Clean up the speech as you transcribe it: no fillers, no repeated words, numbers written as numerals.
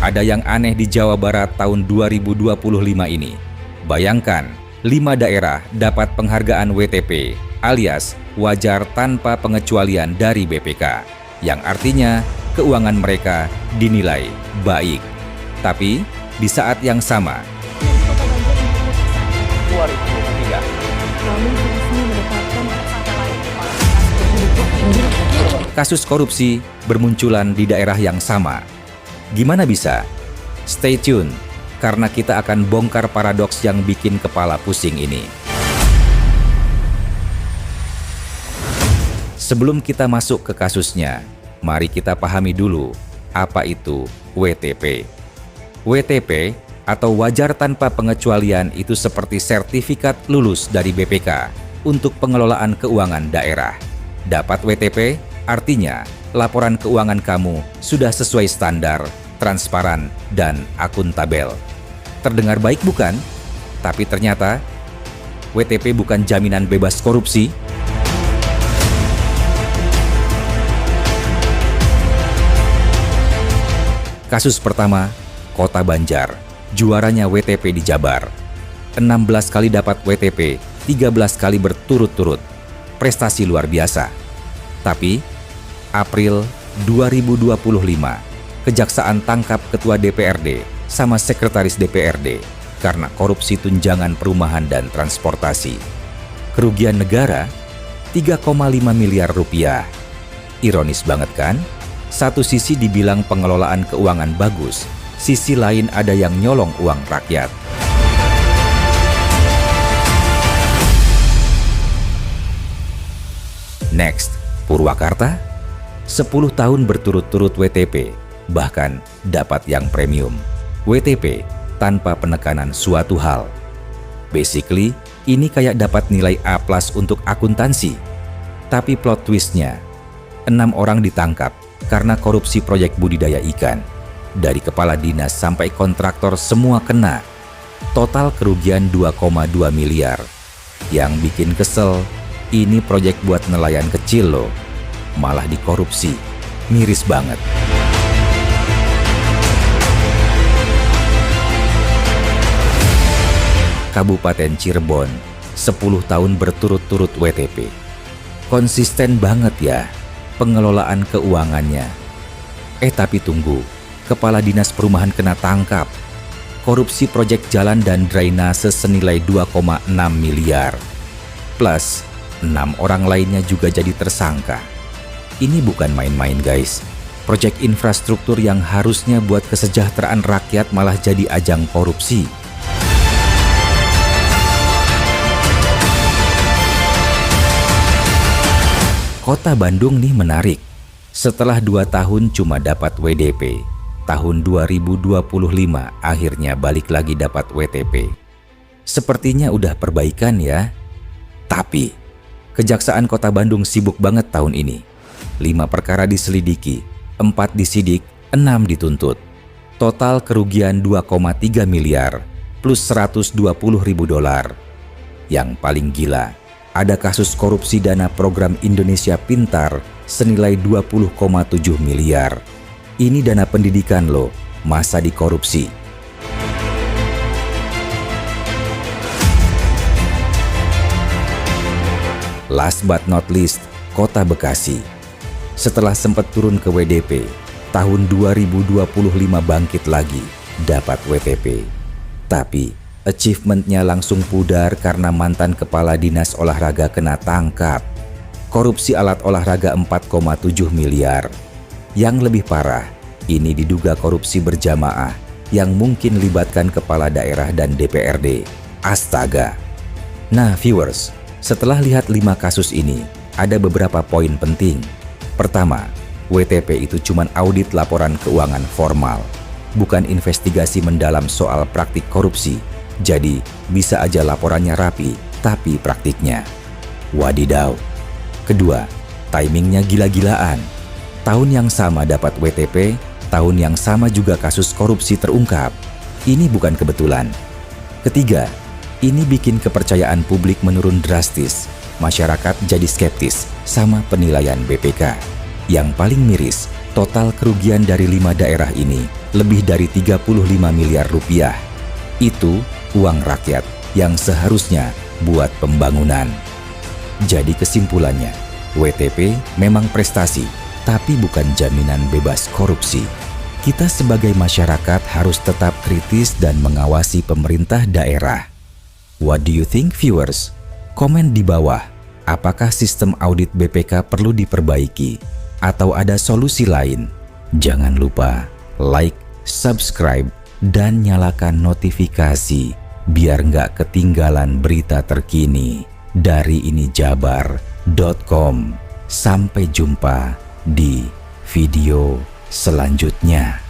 ada yang aneh di Jawa Barat tahun 2025 ini. Bayangkan, 5 daerah dapat penghargaan WTP alias wajar tanpa pengecualian dari BPK, yang artinya keuangan mereka dinilai baik. Tapi di saat yang sama, 2003, kasus korupsi bermunculan di daerah yang sama. Gimana bisa? Stay tune, karena kita akan bongkar paradoks yang bikin kepala pusing ini. Sebelum kita masuk ke kasusnya, mari kita pahami dulu apa itu WTP. WTP atau wajar tanpa pengecualian itu seperti sertifikat lulus dari BPK untuk pengelolaan keuangan daerah. Dapat WTP artinya laporan keuangan kamu sudah sesuai standar, transparan, dan akuntabel. Terdengar baik bukan? Tapi ternyata WTP bukan jaminan bebas korupsi. Kasus pertama, Kota Banjar. Juaranya WTP di Jabar. 16 kali dapat WTP, 13 kali berturut-turut. Prestasi luar biasa. Tapi, April 2025, Kejaksaan tangkap Ketua DPRD sama Sekretaris DPRD karena korupsi tunjangan perumahan dan transportasi. Kerugian negara 3,5 miliar rupiah. Ironis banget kan? Satu sisi dibilang pengelolaan keuangan bagus, sisi lain ada yang nyolong uang rakyat. Next, Purwakarta. 10 tahun berturut-turut WTP, bahkan dapat yang premium. WTP tanpa penekanan suatu hal. Basically, ini kayak dapat nilai A+ untuk akuntansi. Tapi plot twistnya, 6 orang ditangkap karena korupsi proyek budidaya ikan. Dari kepala dinas sampai kontraktor semua kena. Total kerugian 2,2 miliar. Yang bikin kesel, ini proyek buat nelayan kecil loh. Malah dikorupsi. Miris banget. Kabupaten Cirebon, 10 tahun berturut-turut WTP. Konsisten banget ya pengelolaan keuangannya. Tapi tunggu, Kepala Dinas Perumahan kena tangkap. Korupsi proyek jalan dan drainase senilai 2,6 miliar. Plus, 6 orang lainnya juga jadi tersangka. Ini bukan main-main guys. Proyek infrastruktur yang harusnya buat kesejahteraan rakyat malah jadi ajang korupsi. Kota Bandung nih menarik. Setelah 2 tahun cuma dapat WDP, tahun 2025 akhirnya balik lagi dapat WTP. Sepertinya udah perbaikan ya. Tapi, Kejaksaan Kota Bandung sibuk banget tahun ini. 5 perkara diselidiki, 4 disidik, 6 dituntut. Total kerugian 2,3 miliar plus $120.000. Yang paling gila, ada kasus korupsi dana program Indonesia Pintar senilai 20,7 miliar. Ini dana pendidikan loh, masa dikorupsi. Last but not least, Kota Bekasi. Setelah sempat turun ke WDP, tahun 2025 bangkit lagi, dapat WTP. Tapi, achievement-nya langsung pudar karena mantan kepala dinas olahraga kena tangkap. Korupsi alat olahraga 4,7 miliar. Yang lebih parah, ini diduga korupsi berjamaah yang mungkin libatkan kepala daerah dan DPRD. Astaga. Nah viewers, setelah lihat 5 kasus ini, ada beberapa poin penting. Pertama, WTP itu cuma audit laporan keuangan formal, bukan investigasi mendalam soal praktik korupsi. Jadi, bisa aja laporannya rapi, tapi praktiknya wadidaw. Kedua, timingnya gila-gilaan. Tahun yang sama dapat WTP, tahun yang sama juga kasus korupsi terungkap. Ini bukan kebetulan. Ketiga, ini bikin kepercayaan publik menurun drastis. Masyarakat jadi skeptis sama penilaian BPK. Yang paling miris, total kerugian dari 5 daerah ini lebih dari 35 miliar rupiah. Itu uang rakyat yang seharusnya buat pembangunan. Jadi kesimpulannya, WTP memang prestasi, tapi bukan jaminan bebas korupsi. Kita sebagai masyarakat harus tetap kritis dan mengawasi pemerintah daerah. What do you think, viewers? Komen di bawah, apakah sistem audit BPK perlu diperbaiki atau ada solusi lain? Jangan lupa like, subscribe, dan nyalakan notifikasi biar nggak ketinggalan berita terkini dari inijabar.com. Sampai jumpa di video selanjutnya.